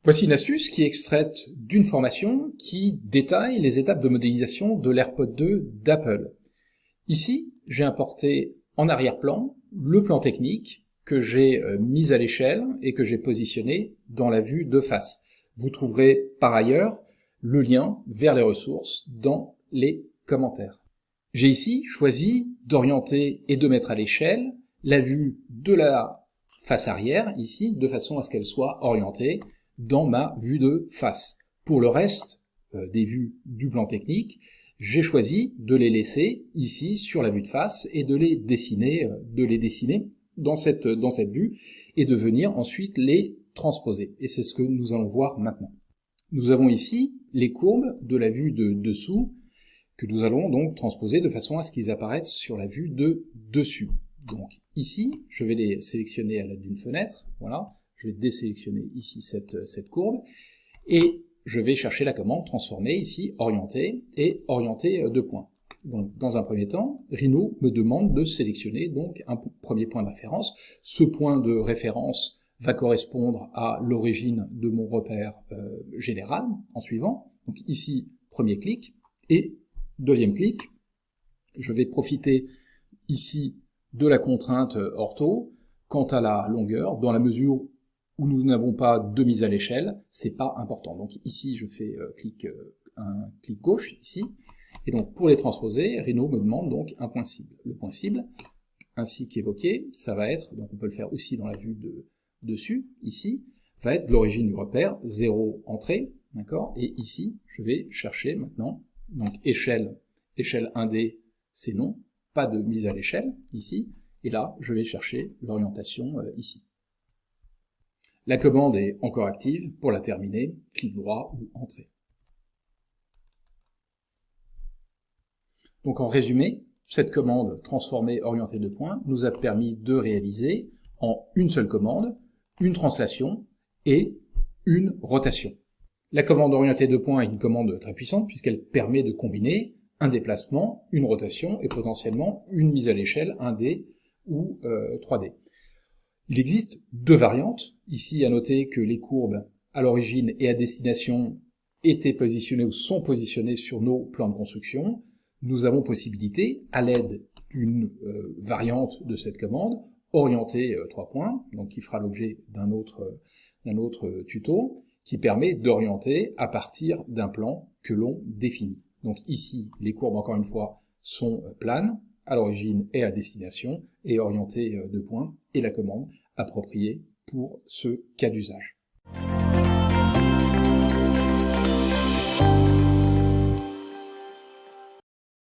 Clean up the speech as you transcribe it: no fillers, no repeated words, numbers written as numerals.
Voici une astuce qui est extraite d'une formation qui détaille les étapes de modélisation de l'AirPod 2 d'Apple. Ici, j'ai importé en arrière-plan le plan technique que j'ai mis à l'échelle et que j'ai positionné dans la vue de face. Vous trouverez par ailleurs le lien vers les ressources dans les commentaires. J'ai ici choisi d'orienter et de mettre à l'échelle la vue de la face arrière, ici, de façon à ce qu'elle soit orientée dans ma vue de face. Pour le reste des vues du plan technique, j'ai choisi de les laisser ici sur la vue de face et de les dessiner dans cette vue et de venir ensuite les transposer. Et c'est ce que nous allons voir maintenant. Nous avons ici les courbes de la vue de dessous que nous allons donc transposer de façon à ce qu'ils apparaissent sur la vue de dessus. Donc ici, je vais les sélectionner à l'aide d'une fenêtre, voilà, je vais désélectionner ici cette courbe, et je vais chercher la commande transformer ici, orienter, et orienter de points. Donc dans un premier temps, Rhino me demande de sélectionner donc un premier point de référence. Ce point de référence va correspondre à l'origine de mon repère général, en suivant. Donc ici, premier clic, et deuxième clic, je vais profiter ici de la contrainte ortho. Quant à la longueur, dans la mesure où nous n'avons pas de mise à l'échelle, c'est pas important. Donc ici, je fais un clic gauche, ici, et donc pour les transposer, Rhino me demande donc un point cible. Le point cible, ainsi qu'évoqué, ça va être, donc on peut le faire aussi dans la vue de dessus, ici, va être l'origine du repère, 0 entrée, d'accord, et ici, je vais chercher maintenant, donc échelle 1D, c'est non, pas de mise à l'échelle, ici, et là, je vais chercher l'orientation ici. La commande est encore active, pour la terminer, clic droit ou entrée. Donc en résumé, cette commande transformer orienter de points nous a permis de réaliser en une seule commande, une translation et une rotation. La commande orienter de points est une commande très puissante puisqu'elle permet de combiner un déplacement, une rotation et potentiellement une mise à l'échelle 1D ou 3D. Il existe deux variantes. Ici, à noter que les courbes à l'origine et à destination étaient positionnées ou sont positionnées sur nos plans de construction. Nous avons possibilité, à l'aide d'une variante de cette commande, orienter 3 points, donc qui fera l'objet d'un autre tuto, qui permet d'orienter à partir d'un plan que l'on définit. Donc ici, les courbes, encore une fois, sont planes, à l'origine et à destination, et orientées 2 points, et la commande appropriée pour ce cas d'usage.